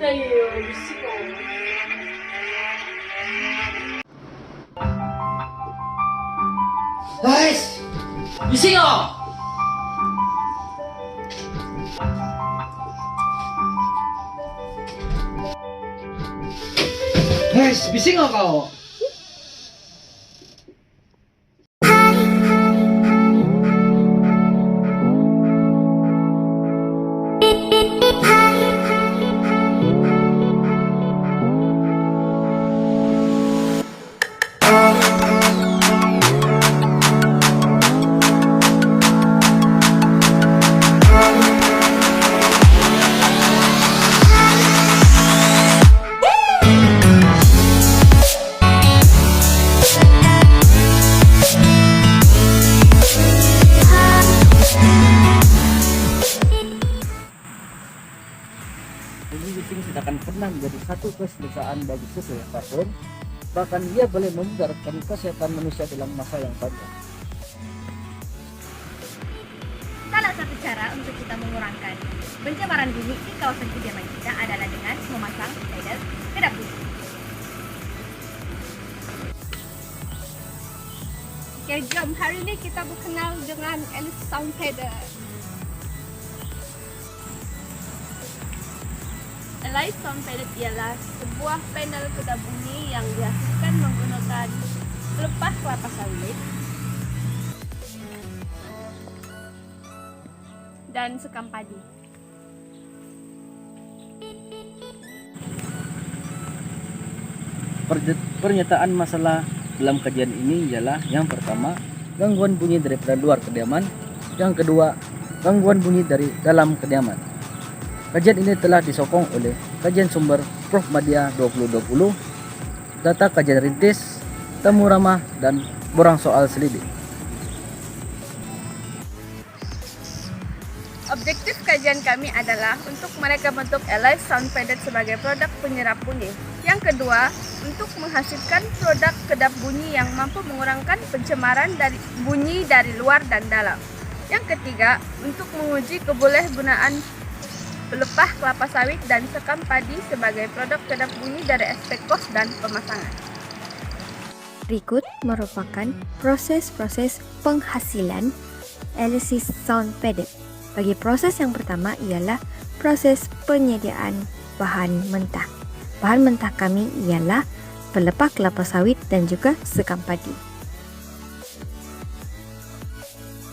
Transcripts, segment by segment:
Ayo, bisiko. Guys, bisiko. Guys, bising kau. Bising tidak akan pernah menjadi satu keselesaan bagi siapapun, bahkan ia boleh memudaratkan kesehatan manusia dalam masa yang panjang. Salah satu cara untuk kita mengurangkan pencemaran bumi di kawasan kediaman kita adalah dengan memasang pedal kedap bumi. Oke, jom hari ini kita berkenal dengan Alice Sound Pedal. Alice Sound Pedal ialah sebuah panel kedap bunyi yang dihasilkan menggunakan pelepah kelapa sawit dan sekam padi. Pernyataan masalah dalam kajian ini ialah yang pertama, gangguan bunyi daripada luar kediaman, yang kedua, gangguan bunyi dari dalam kediaman. Kajian ini telah disokong oleh kajian sumber Prof Madya 2020, data kajian rintis, temu ramah, dan borang soal selidik. Objektif kajian kami adalah untuk mereka bentuk Alice Sound Pedal sebagai produk penyerap bunyi. Yang kedua, untuk menghasilkan produk kedap bunyi yang mampu mengurangkan pencemaran dari bunyi dari luar dan dalam. Yang ketiga, untuk menguji kebolehgunaan pelepah kelapa sawit dan sekam padi sebagai produk kedap bunyi dari aspek kos dan pemasangan. Berikut merupakan proses-proses penghasilan Alice Sound Pedal. Bagi proses yang pertama ialah proses penyediaan bahan mentah. Bahan mentah kami ialah pelepah kelapa sawit dan juga sekam padi.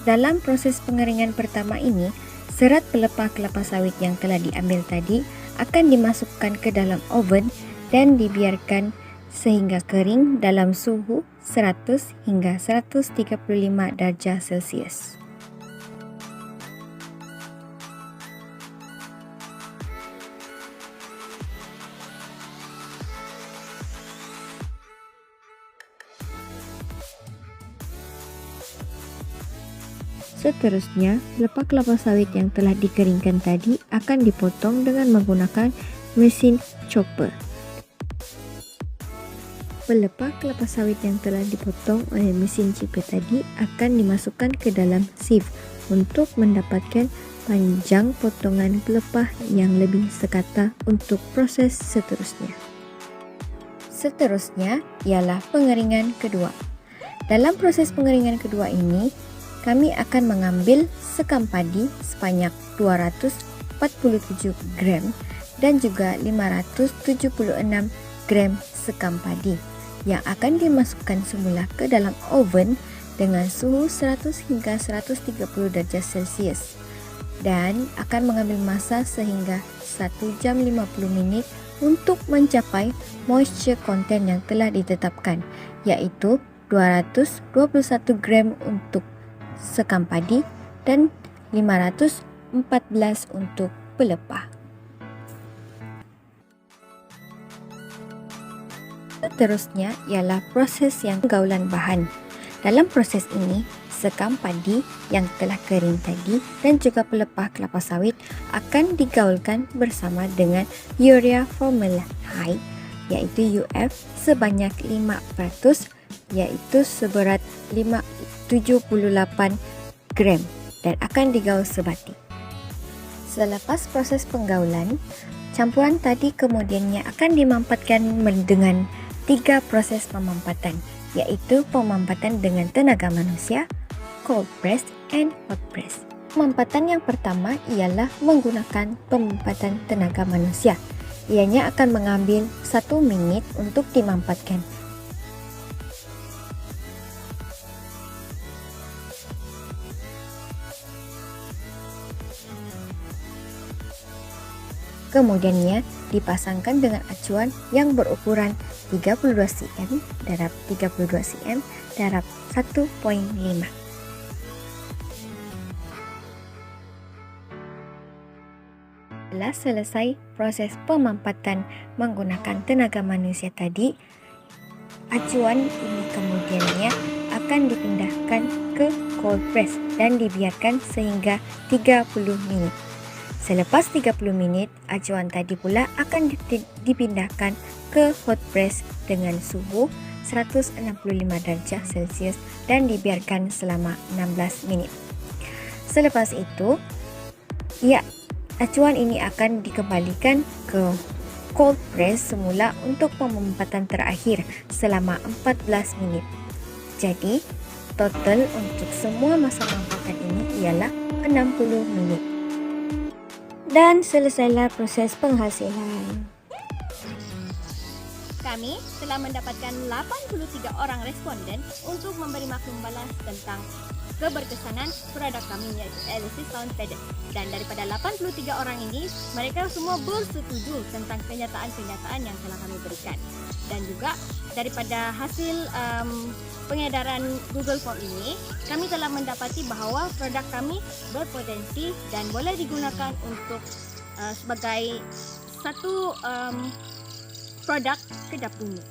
Dalam proses pengeringan pertama ini, serat pelepah kelapa sawit yang telah diambil tadi akan dimasukkan ke dalam oven dan dibiarkan sehingga kering dalam suhu 100 hingga 135 darjah Celcius. Seterusnya, pelepah kelapa sawit yang telah dikeringkan tadi akan dipotong dengan menggunakan mesin chopper. Pelepah kelapa sawit yang telah dipotong oleh mesin chopper tadi akan dimasukkan ke dalam sieve untuk mendapatkan panjang potongan pelepah yang lebih sekata untuk proses seterusnya. Seterusnya ialah pengeringan kedua. Dalam proses pengeringan kedua ini, kami akan mengambil sekam padi sebanyak 247 gram dan juga 576 gram sekam padi yang akan dimasukkan semula ke dalam oven dengan suhu 100 hingga 130 darjah Celcius dan akan mengambil masa sehingga 1 jam 50 menit untuk mencapai moisture content yang telah ditetapkan, yaitu 221 gram untuk sekam padi dan 514 untuk pelepah. Seterusnya ialah proses yang penggaulan bahan. Dalam proses ini, sekam padi yang telah kering tadi dan juga pelepah kelapa sawit akan digaulkan bersama dengan urea formaldehyde yaitu UF sebanyak 5%, yaitu seberat 78 gram dan akan digaul sebati. Selepas proses penggaulan, Campuran tadi kemudiannya akan dimampatkan dengan 3 proses pemampatan, yaitu pemampatan dengan tenaga manusia, cold press, and hot press. Pemampatan yang pertama ialah menggunakan pemampatan tenaga manusia. Ianya akan mengambil 1 minit untuk dimampatkan. Kemudiannya dipasangkan dengan acuan yang berukuran 32 cm darab 32 cm darab 1,5. Setelah selesai proses pemampatan menggunakan tenaga manusia tadi, acuan ini kemudiannya akan dipindahkan ke cold press dan dibiarkan sehingga 30 menit. Selepas 30 menit, acuan tadi pula akan dipindahkan ke hot press dengan suhu 165 darjah Celcius dan dibiarkan selama 16 menit. Selepas itu, acuan ini akan dikembalikan ke cold press semula untuk pemampatan terakhir selama 14 menit. Jadi, total untuk semua masa pemampatan ini ialah 60 menit. Dan selesailah proses penghasilan. Kami telah mendapatkan 83 orang responden untuk memberi maklum balas tentang keberkesanan produk kami yaitu Elysis Sound Padded. Dan daripada 83 orang ini, mereka semua bersetuju tentang kenyataan-kenyataan yang telah kami berikan. Dan juga daripada hasil pengedaran Google Form ini, kami telah mendapati bahawa produk kami berpotensi dan boleh digunakan untuk sebagai satu produk kedap bunyi.